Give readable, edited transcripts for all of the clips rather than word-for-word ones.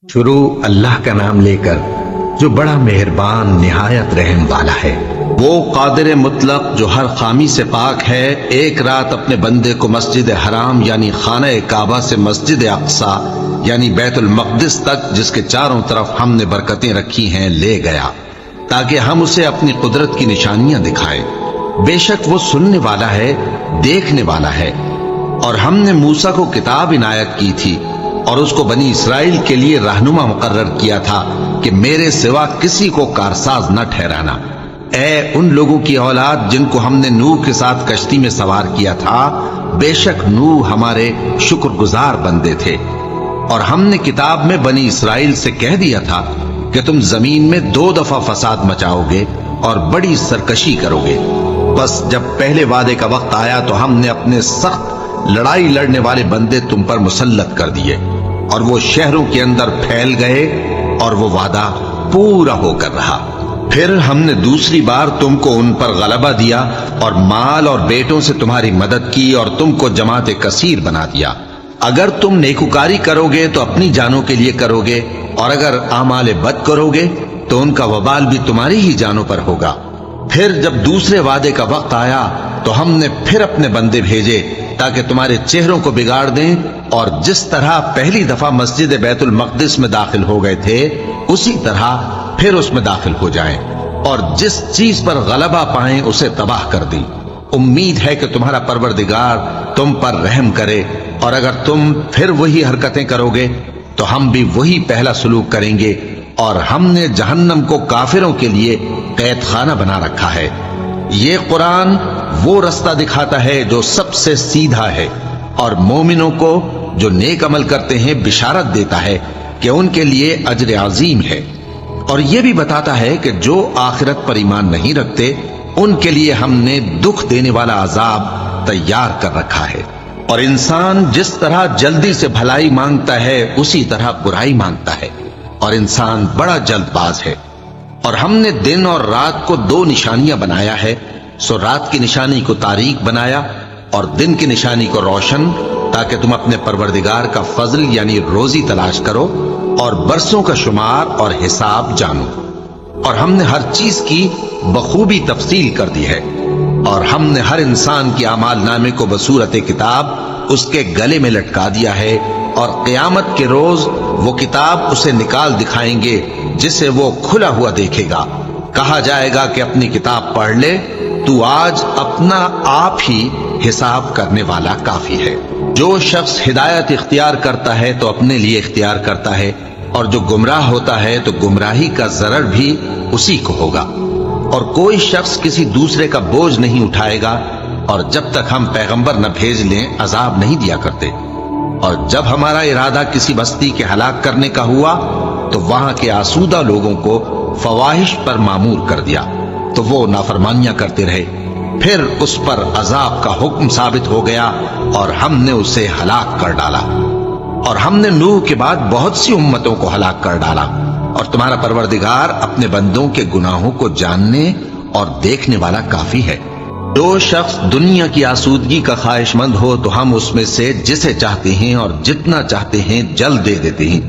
شروع اللہ کا نام لے کر جو بڑا مہربان نہایت رحم والا ہے۔ وہ قادر مطلق جو ہر خامی سے پاک ہے، ایک رات اپنے بندے کو مسجد حرام یعنی خانہ کعبہ سے مسجد اقصی یعنی بیت المقدس تک، جس کے چاروں طرف ہم نے برکتیں رکھی ہیں، لے گیا تاکہ ہم اسے اپنی قدرت کی نشانیاں دکھائیں۔ بے شک وہ سننے والا ہے، دیکھنے والا ہے۔ اور ہم نے موسیٰ کو کتاب عنایت کی تھی اور اس کو بنی اسرائیل کے لیے رہنما مقرر کیا تھا کہ میرے سوا کسی کو کارساز نہ ٹھہرانا۔ اے ان لوگوں کی اولاد جن کو ہم نے نوح کے ساتھ کشتی میں سوار کیا تھا، بے شک نوح ہمارے شکر گزار بندے تھے۔ اور ہم نے کتاب میں بنی اسرائیل سے کہہ دیا تھا کہ تم زمین میں 2 دفعہ فساد مچاؤ گے اور بڑی سرکشی کرو گے۔ بس جب پہلے وعدے کا وقت آیا تو ہم نے اپنے سخت لڑائی لڑنے والے بندے تم پر مسلط کر دیے اور وہ شہروں کے اندر پھیل گئے اور وہ وعدہ پورا ہو کر رہا۔ پھر ہم نے دوسری بار تم کو ان پر غلبہ دیا اور مال اور بیٹوں سے تمہاری مدد کی اور تم کو جماعت کثیر بنا دیا۔ اگر تم نیکوکاری کرو گے تو اپنی جانوں کے لیے کرو گے، اور اگر اعمال بد کرو گے تو ان کا وبال بھی تمہاری ہی جانوں پر ہوگا۔ پھر جب دوسرے وعدے کا وقت آیا تو ہم نے پھر اپنے بندے بھیجے تاکہ تمہارے چہروں کو بگاڑ دیں، اور جس طرح پہلی دفعہ مسجد بیت المقدس میں داخل ہو گئے تھے اسی طرح پھر اس میں داخل ہو جائیں، اور جس چیز پر غلبہ پائیں اسے تباہ کر دیں۔ امید ہے کہ تمہارا پروردگار تم پر رحم کرے، اور اگر تم پھر وہی حرکتیں کرو گے تو ہم بھی وہی پہلا سلوک کریں گے، اور ہم نے جہنم کو کافروں کے لیے قید خانہ بنا رکھا ہے۔ یہ قرآن وہ رستہ دکھاتا ہے جو سب سے سیدھا ہے، اور مومنوں کو جو نیک عمل کرتے ہیں بشارت دیتا ہے کہ ان کے لیے اجر عظیم ہے، اور یہ بھی بتاتا ہے کہ جو آخرت پر ایمان نہیں رکھتے ان کے لیے ہم نے دکھ دینے والا عذاب تیار کر رکھا ہے۔ اور انسان جس طرح جلدی سے بھلائی مانگتا ہے اسی طرح برائی مانگتا ہے، اور انسان بڑا جلد باز ہے۔ اور ہم نے دن اور رات کو 2 نشانیاں بنایا ہے، سو رات کی نشانی کو تاریک بنایا اور دن کی نشانی کو روشن، تاکہ تم اپنے پروردگار کا فضل یعنی روزی تلاش کرو اور برسوں کا شمار اور حساب جانو۔ اور ہم نے ہر چیز کی بخوبی تفصیل کر دی ہے، اور ہم نے ہر انسان کی اعمال نامے کو بصورت کتاب اس کے گلے میں لٹکا دیا ہے، اور قیامت کے روز وہ کتاب اسے نکال دکھائیں گے جسے وہ کھلا ہوا دیکھے گا۔ کہا جائے گا کہ اپنی کتاب پڑھ لے، تو آج اپنا آپ ہی حساب کرنے والا کافی ہے۔ جو شخص ہدایت اختیار کرتا ہے تو اپنے لیے اختیار کرتا ہے، اور جو گمراہ ہوتا ہے تو گمراہی کا ضرر بھی اسی کو ہوگا۔ اور کوئی شخص کسی دوسرے کا بوجھ نہیں اٹھائے گا، اور جب تک ہم پیغمبر نہ بھیج لیں عذاب نہیں دیا کرتے۔ اور جب ہمارا ارادہ کسی بستی کے ہلاک کرنے کا ہوا تو وہاں کے آسودہ لوگوں کو فواحش پر مامور کر دیا، تو وہ نافرمانیاں کرتے رہے۔ پھر اس پر عذاب کا حکم ثابت ہو گیا اور ہم نے اسے ہلاک کر ڈالا۔ اور ہم نے نوح کے بعد بہت سی امتوں کو ہلاک کر ڈالا، اور تمہارا پروردگار اپنے بندوں کے گناہوں کو جاننے اور دیکھنے والا کافی ہے۔ جو شخص دنیا کی آسودگی کا خواہش مند ہو تو ہم اس میں سے جسے چاہتے ہیں اور جتنا چاہتے ہیں جلد دے دیتے ہیں۔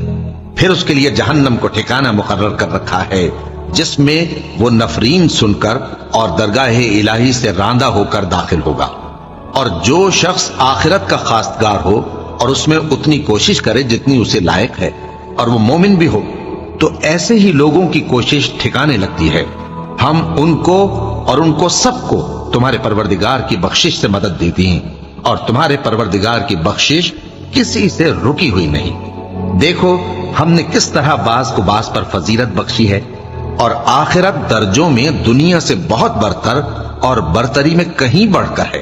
پھر اس کے لیے جہنم کو ٹھکانہ مقرر کر رکھا ہے، جس میں وہ نفرین سن کر اور درگاہ الہی سے راندہ ہو کر داخل ہوگا۔ اور جو شخص آخرت کا خواستگار ہو اور اس میں اتنی کوشش کرے جتنی اسے لائق ہے، اور وہ مومن بھی ہو، تو ایسے ہی لوگوں کی کوشش ٹھکانے لگتی ہے۔ ہم ان کو اور ان کو سب کو تمہارے پروردگار کی بخشش سے مدد دیتی ہیں، اور تمہارے پروردگار کی بخشش کسی سے رکی ہوئی نہیں۔ دیکھو ہم نے کس طرح بعض کو بعض پر فضیلت بخشی ہے، اور آخرت درجوں میں دنیا سے بہت برتر اور برتری میں کہیں بڑھ کر ہے۔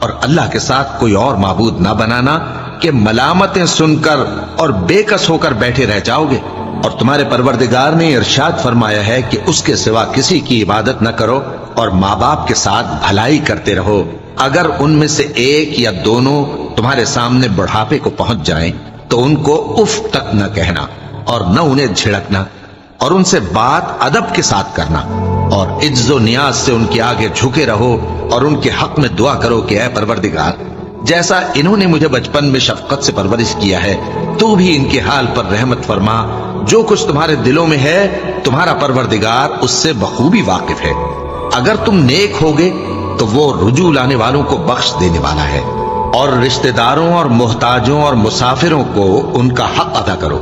اور اللہ کے ساتھ کوئی اور معبود نہ بنانا کہ ملامتیں سن کر اور بے کس ہو کر بیٹھے رہ جاؤ گے۔ اور تمہارے پروردگار نے ارشاد فرمایا ہے کہ اس کے سوا کسی کی عبادت نہ کرو، اور ماں باپ کے ساتھ بھلائی کرتے رہو۔ اگر ان میں سے ایک یا دونوں تمہارے سامنے بڑھاپے کو پہنچ جائیں تو ان کو اف تک نہ کہنا، اور نہ انہیں جھڑکنا، اور ان سے بات ادب کے ساتھ کرنا، اور عجز و نیاز سے ان کے آگے جھکے رہو، اور ان کے حق میں دعا کرو کہ اے پروردگار جیسا انہوں نے مجھے بچپن میں شفقت سے پرورش کیا ہے تو بھی ان کے حال پر رحمت فرما. جو کچھ تمہارے دلوں میں ہے تمہارا پروردگار اس سے بخوبی واقف ہے. اگر تم نیک ہوگے تو وہ رجوع لانے والوں کو بخش دینے والا ہے. اور رشتہ داروں اور محتاجوں اور مسافروں کو ان کا حق ادا کرو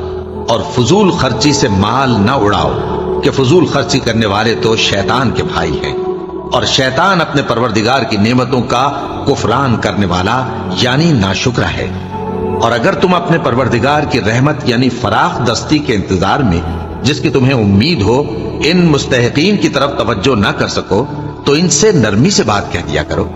اور فضول خرچی سے مال نہ اڑاؤ کہ فضول خرچی کرنے والے تو شیطان کے بھائی ہیں اور شیطان اپنے پروردگار کی نعمتوں کا کفران کرنے والا یعنی ناشکرا ہے. اور اگر تم اپنے پروردگار کی رحمت یعنی فراخ دستی کے انتظار میں جس کی تمہیں امید ہو ان مستحقین کی طرف توجہ نہ کر سکو تو ان سے نرمی سے بات کہہ دیا کرو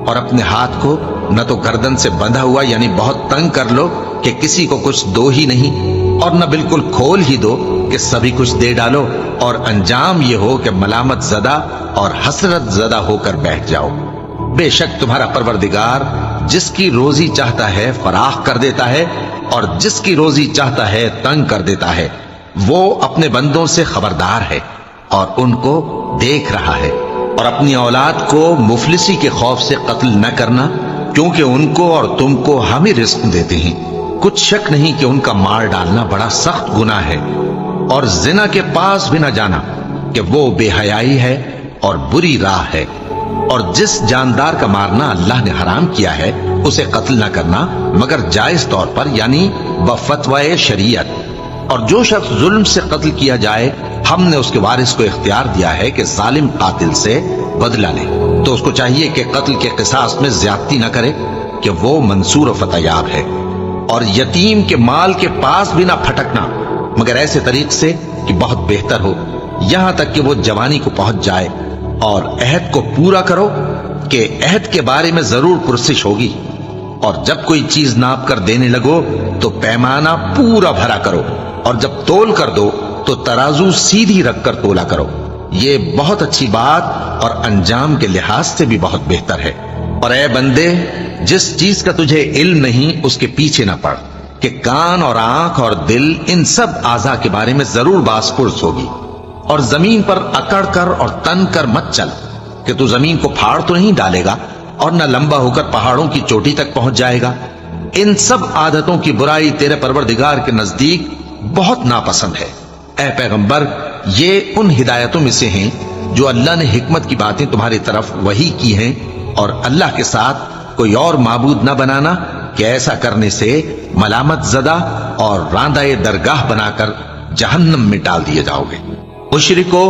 اور اپنے ہاتھ کو نہ تو گردن سے بندھا ہوا یعنی بہت تنگ کر لو کہ کسی کو کچھ دو ہی نہیں اور نہ بالکل کھول ہی دو کہ سبھی کچھ دے ڈالو اور انجام یہ ہو کہ ملامت زدہ اور حسرت زدہ ہو کر بیٹھ جاؤ. بے شک تمہارا پروردگار جس کی روزی چاہتا ہے فراخ کر دیتا ہے اور جس کی روزی چاہتا ہے تنگ کر دیتا ہے. وہ اپنے بندوں سے خبردار ہے اور ان کو دیکھ رہا ہے. اور اپنی اولاد کو مفلسی کے خوف سے قتل نہ کرنا کیونکہ ان کو اور تم کو ہم ہی رزق دیتے ہیں. کچھ شک نہیں کہ ان کا مار ڈالنا بڑا سخت گناہ ہے. اور زنا کے پاس بھی نہ جانا کہ وہ بے حیائی ہے اور بری راہ ہے. اور جس جاندار کا مارنا اللہ نے حرام کیا ہے اسے قتل نہ کرنا مگر جائز طور پر یعنی بفتوائے شریعت. اور جو شخص ظلم سے قتل کیا جائے ہم نے اس کے وارث کو اختیار دیا ہے کہ ظالم قاتل سے بدلہ لے تو اس کو چاہیے کہ قتل کے قصاص میں زیادتی نہ کرے کہ وہ منصور و فتح یاب ہے. اور یتیم کے مال کے پاس بھی نہ پھٹکنا مگر ایسے طریق سے کہ بہت بہتر ہو یہاں تک کہ وہ جوانی کو پہنچ جائے. اور عہد کو پورا کرو کہ عہد کے بارے میں ضرور پرسش ہوگی. اور جب کوئی چیز ناپ کر دینے لگو تو پیمانہ پورا بھرا کرو اور جب تول کر دو تو ترازو سیدھی رکھ کر تولا کرو. یہ بہت اچھی بات اور انجام کے لحاظ سے بھی بہت بہتر ہے. اور اے بندے جس چیز کا تجھے علم نہیں اس کے پیچھے نہ پڑ کہ کان اور آنکھ اور دل ان سب اعضاء کے بارے میں ضرور باس پرس ہوگی. اور زمین پر اکڑ کر اور تن کر مت چل کہ تو زمین کو پھاڑ تو نہیں ڈالے گا اور نہ لمبا ہو کر پہاڑوں کی چوٹی تک پہنچ جائے گا. ان سب عادتوں کی برائی تیرے پروردگار کے نزدیک بہت ناپسند ہے. اے پیغمبر یہ ان ہدایتوں میں سے ہیں جو اللہ نے حکمت کی باتیں تمہاری طرف وحی کی ہیں. اور اللہ کے ساتھ کوئی اور معبود نہ بنانا کہ ایسا کرنے سے ملامت زدہ اور راندہ درگاہ بنا کر جہنم میں ڈال دیے جاؤ گے. مشرکو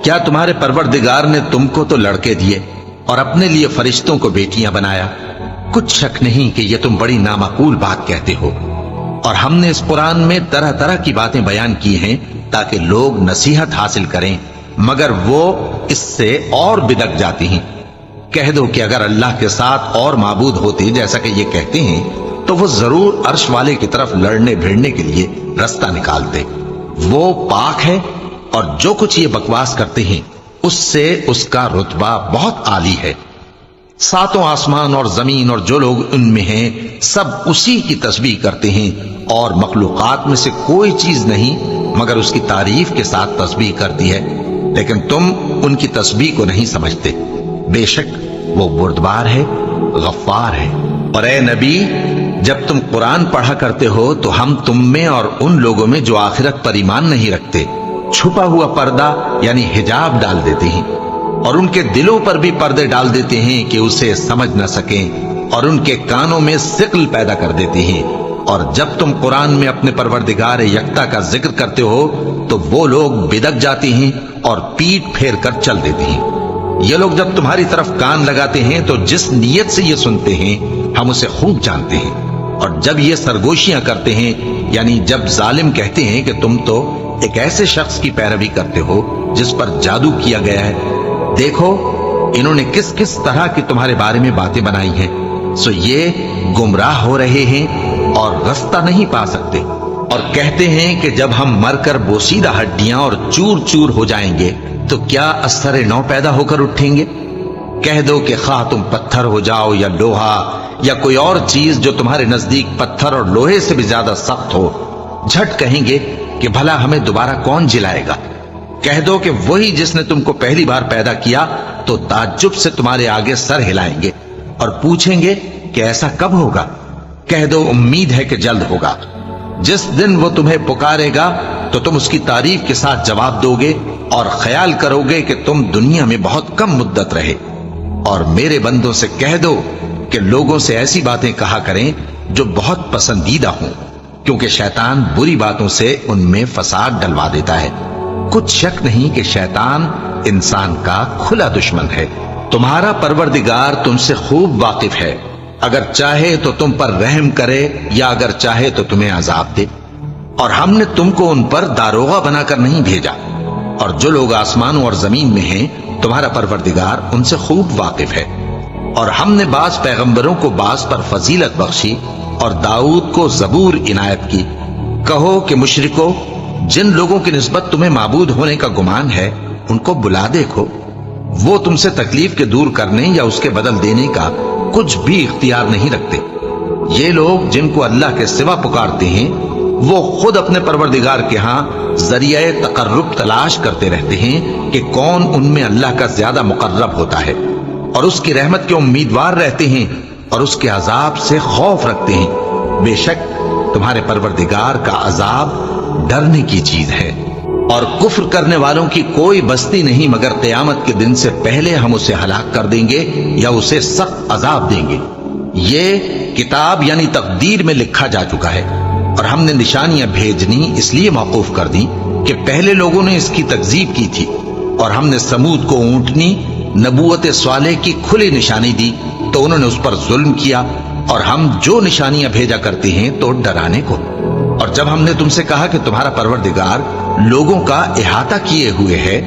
کیا تمہارے پروردگار نے تم کو تو لڑکے دیے اور اپنے لیے فرشتوں کو بیٹیاں بنایا؟ کچھ شک نہیں کہ یہ تم بڑی نامعقول بات کہتے ہو. اور ہم نے اس قرآن میں طرح طرح کی باتیں بیان کی ہیں تاکہ لوگ نصیحت حاصل کریں مگر وہ اس سے اور بدک جاتی ہیں. کہہ دو کہ اگر اللہ کے ساتھ اور معبود ہوتے جیسا کہ یہ کہتے ہیں تو وہ ضرور عرش والے کی طرف لڑنے بھیڑنے کے لیے رستہ نکالتے. وہ پاک ہے اور جو کچھ یہ بکواس کرتے ہیں اس سے اس کا رتبہ بہت عالی ہے. ساتوں آسمان اور زمین اور جو لوگ ان میں ہیں سب اسی کی تسبیح کرتے ہیں اور مخلوقات میں سے کوئی چیز نہیں مگر اس کی تعریف کے ساتھ تسبیح کرتی ہے لیکن تم ان کی تسبیح کو نہیں سمجھتے. بے شک وہ بردبار ہے غفار ہے. اور اے نبی جب تم قرآن پڑھا کرتے ہو تو ہم تم میں اور ان لوگوں میں جو آخرت پر ایمان نہیں رکھتے چھپا ہوا پردہ یعنی حجاب ڈال دیتے ہیں اور ان کے دلوں پر بھی پردے ڈال دیتے ہیں کہ اسے سمجھ نہ سکیں اور ان کے کانوں میں ثقل پیدا کر دیتے ہیں. اور جب تم قرآن میں اپنے پروردگار یکتا کا ذکر کرتے ہو تو وہ لوگ بدک جاتے ہیں اور پیٹ پھیر کر چل دیتے ہیں. یہ لوگ جب تمہاری طرف کان لگاتے ہیں تو جس نیت سے یہ سنتے ہیں ہم اسے خوب جانتے ہیں. اور جب یہ سرگوشیاں کرتے ہیں یعنی جب ظالم کہتے ہیں کہ تم تو ایک ایسے شخص کی پیروی کرتے ہو جس پر جادو کیا گیا ہے دیکھو انہوں نے کس کس طرح کی تمہارے بارے میں باتیں بنائی ہیں سو یہ گمراہ ہو رہے ہیں اور رستہ نہیں پا سکتے. اور کہتے ہیں کہ جب ہم مر کر بوسیدہ ہڈیاں اور چور چور ہو جائیں گے تو کیا اثر نو پیدا ہو کر اٹھیں گے؟ کہہ دو کہ خواہ تم پتھر ہو جاؤ یا لوہا یا کوئی اور چیز جو تمہارے نزدیک پتھر اور لوہے سے بھی زیادہ سخت ہو جھٹ کہیں گے کہ بھلا ہمیں دوبارہ کون جلائے گا. کہہ دو کہ وہی جس نے تم کو پہلی بار پیدا کیا تو تعجب سے تمہارے آگے سر ہلائیں گے اور پوچھیں گے کہ ایسا کب ہوگا؟ کہہ دو امید ہے کہ جلد ہوگا۔ جس دن وہ تمہیں پکارے گا تو تم اس کی تعریف کے ساتھ جواب دو گے اور خیال کرو گے کہ تم دنیا میں بہت کم مدت رہے۔ اور میرے بندوں سے کہہ دو کہ لوگوں سے ایسی باتیں کہا کریں جو بہت پسندیدہ ہوں، کیونکہ شیطان بری باتوں سے ان میں فساد ڈلوا دیتا ہے۔ کچھ شک نہیں کہ شیطان انسان کا کھلا دشمن ہے۔ تمہارا پروردگار تم سے خوب واقف ہے، اگر چاہے تو تم پر رحم کرے یا اگر چاہے تو تمہیں عذاب دے۔ اور ہم نے تم کو ان پر داروغہ بنا کر نہیں بھیجا، اور جو لوگ آسمانوں اور زمین میں ہیں تمہارا پروردگار ان سے خوب واقف ہے۔ اور ہم نے بعض پیغمبروں کو بعض پر فضیلت بخشی اور داؤد کو زبور عنایت کی۔ کہو کہ مشرکو، جن لوگوں کی نسبت تمہیں معبود ہونے کا گمان ہے ان کو بلا دیکھو، وہ تم سے تکلیف کے دور کرنے یا اس کے بدل دینے کا کچھ بھی اختیار نہیں رکھتے۔ یہ لوگ جن کو اللہ کے سوا پکارتے ہیں وہ خود اپنے پروردگار کے ہاں ذریعہ تقرب تلاش کرتے رہتے ہیں کہ کون ان میں اللہ کا زیادہ مقرب ہوتا ہے، اور اس کی رحمت کے امیدوار رہتے ہیں اور اس کے عذاب سے خوف رکھتے ہیں۔ بے شک تمہارے پروردگار کا عذاب ڈرنے کی چیز ہے، اور کفر کرنے والوں کی کوئی بستی نہیں مگر قیامت کے دن سے پہلے ہم اسے ہلاک کر دیں گے یا اسے سخت عذاب دیں گے۔ یہ کتاب یعنی تقدیر میں لکھا جا چکا ہے، اور ہم نے نشانیاں بھیجنی اس لیے موقوف کر دی کہ پہلے لوگوں نے اس کی تکذیب کی تھی، اور ہم نے سمود کو اونٹنی نبوت صالح کی کھلی نشانی دی تو انہوں نے اس پر ظلم کیا، اور ہم جو نشانیاں بھیجا کرتے ہیں تو ڈرانے کو۔ اور جب ہم نے تم سے کہا کہ تمہارا پروردگار لوگوں کا احاطہ کیے ہوئے ہے،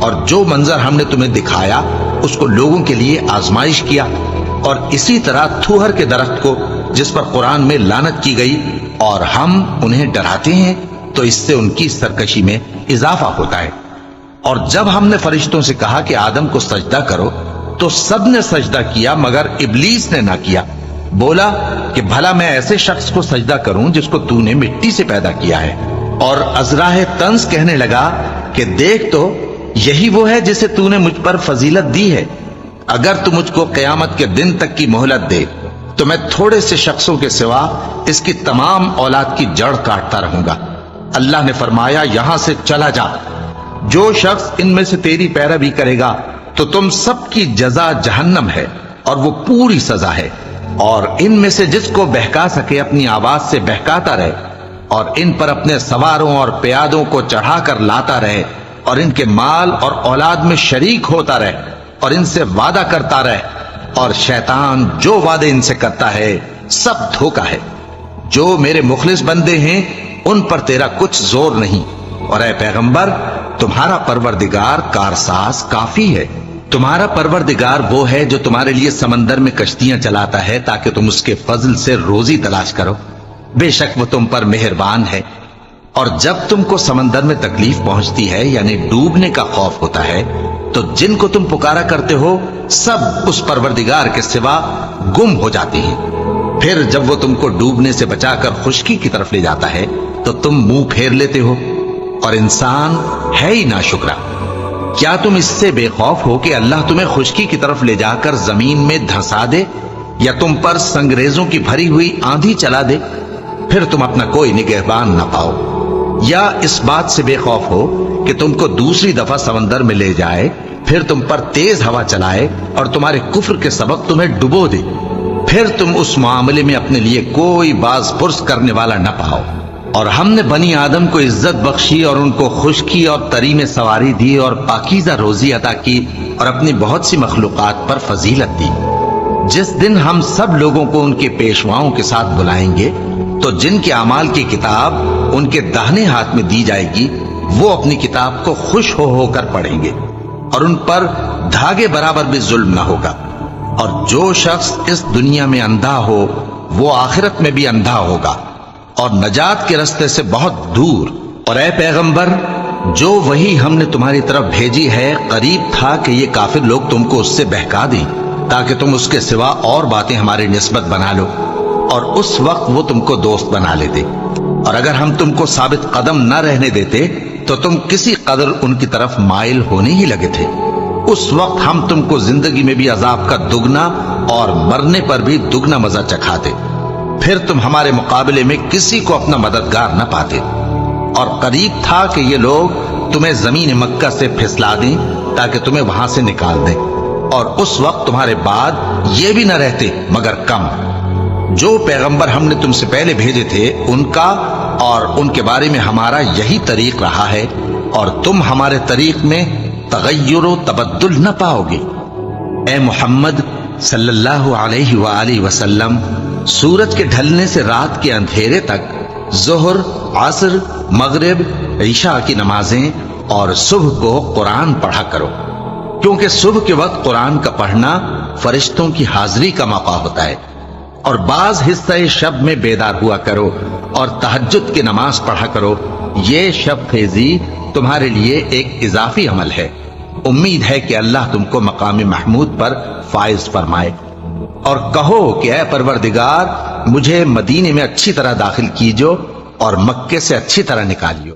اور جو منظر ہم نے تمہیں دکھایا اس کو لوگوں کے لیے آزمائش کیا، اور اسی طرح تھوہر کے درخت کو جس پر قرآن میں لعنت کی گئی، اور ہم انہیں ڈراتے ہیں تو اس سے ان کی سرکشی میں اضافہ ہوتا ہے۔ اور جب ہم نے فرشتوں سے کہا کہ آدم کو سجدہ کرو تو سب نے سجدہ کیا مگر ابلیس نے نہ کیا، بولا کہ بھلا میں ایسے شخص کو سجدہ کروں جس کو تو نے مٹی سے پیدا کیا ہے۔ اور ازراہ طنز کہنے لگا کہ دیکھ تو یہی وہ ہے جسے تو نے مجھ پر فضیلت دی ہے، اگر تو مجھ کو قیامت کے دن تک کی مہلت دے تو میں تھوڑے سے شخصوں کے سوا اس کی تمام اولاد کی جڑ کاٹتا رہوں گا۔ اللہ نے فرمایا یہاں سے چلا جا، جو شخص ان میں سے تیری پیروی کرے گا تو تم سب کی جزا جہنم ہے اور وہ پوری سزا ہے، اور ان میں سے جس کو بہکا سکے اپنی آواز سے بہکاتا رہے، اور ان پر اپنے سواروں اور پیادوں کو چڑھا کر لاتا رہے، اور ان کے مال اور اولاد میں شریک ہوتا رہے، اور ان سے وعدہ کرتا رہے، اور شیطان جو وعدے ان سے کرتا ہے سب دھوکہ ہے۔ جو میرے مخلص بندے ہیں ان پر تیرا کچھ زور نہیں، اور اے پیغمبر تمہارا پروردگار کارساز کافی ہے۔ تمہارا پروردگار وہ ہے جو تمہارے لیے سمندر میں کشتیاں چلاتا ہے تاکہ تم اس کے فضل سے روزی تلاش کرو، بے شک وہ تم پر مہربان ہے۔ اور جب تم کو سمندر میں تکلیف پہنچتی ہے یعنی ڈوبنے کا خوف ہوتا ہے تو جن کو تم پکارا کرتے ہو سب اس پروردگار کے سوا گم ہو جاتے ہیں، پھر جب وہ تم کو ڈوبنے سے بچا کر خشکی کی طرف لے جاتا ہے تو تم منہ پھیر لیتے ہو، اور انسان ہے ہی ناشکرا۔ کیا تم اس سے بے خوف ہو کہ اللہ تمہیں خشکی کی طرف لے جا کر زمین میں دھسا دے، یا تم پر سنگریزوں کی بھری ہوئی آندھی چلا دے، پھر تم اپنا کوئی نگہبان نہ پاؤ؟ یا اس بات سے بے خوف ہو کہ تم کو دوسری دفعہ سمندر میں لے جائے، پھر تم پر تیز ہوا چلائے اور تمہارے کفر کے سبب تمہیں ڈبو دے، پھر تم اس معاملے میں اپنے لیے کوئی باز پرس کرنے والا نہ پاؤ؟ اور ہم نے بنی آدم کو عزت بخشی اور ان کو خشکی اور تری میں سواری دی اور پاکیزہ روزی عطا کی اور اپنی بہت سی مخلوقات پر فضیلت دی۔ جس دن ہم سب لوگوں کو ان کے پیشواؤں کے ساتھ بلائیں گے تو جن کے اعمال کی کتاب ان کے داہنے ہاتھ میں دی جائے گی وہ اپنی کتاب کو خوش ہو کر پڑھیں گے، اور ان پر دھاگے برابر بھی ظلم نہ ہوگا۔ اور جو شخص اس دنیا میں اندھا ہو وہ آخرت میں بھی اندھا ہوگا اور نجات کے راستے سے بہت دور۔ اور اے پیغمبر جو وہی ہم نے تمہاری طرف بھیجی ہے قریب تھا کہ یہ کافر لوگ تم کو اس سے بہکا دیں تاکہ تم اس کے سوا اور باتیں ہماری نسبت بنا لو، اور اس وقت وہ تم کو دوست بنا لیتے، اور اگر ہم تم کو ثابت قدم نہ رہنے دیتے تو تم کسی قدر ان کی طرف مائل ہونے ہی لگے تھے۔ اس وقت ہم تم کو زندگی میں بھی عذاب کا دگنا اور مرنے پر بھی دگنا مزہ چکھاتے، پھر تم ہمارے مقابلے میں کسی کو اپنا مددگار نہ پاتے، اور قریب تھا کہ یہ لوگ تمہیں زمین مکہ سے پھسلا دیں تاکہ تمہیں وہاں سے نکال دیں، اور اس وقت تمہارے بعد یہ بھی نہ رہتے مگر کم۔ جو پیغمبر ہم نے تم سے پہلے بھیجے تھے ان کا اور ان کے بارے میں ہمارا یہی طریق رہا ہے، اور تم ہمارے طریق میں تغیر و تبدل نہ پاؤ گے۔ اے محمد صلی اللہ علیہ وآلہ وسلم، سورج کے ڈھلنے سے رات کے اندھیرے تک ظہر، عصر، مغرب، عشاء کی نمازیں اور صبح کو قرآن پڑھا کرو، کیونکہ صبح کے وقت قرآن کا پڑھنا فرشتوں کی حاضری کا موقع ہوتا ہے، اور بعض حصہ شب میں بیدار ہوا کرو اور تہجد کی نماز پڑھا کرو، یہ شب خیزی تمہارے لیے ایک اضافی عمل ہے۔ امید ہے کہ اللہ تم کو مقام محمود پر فائز فرمائے۔ اور کہو کہ اے پروردگار، مجھے مدینے میں اچھی طرح داخل کیجو اور مکے سے اچھی طرح نکالیو۔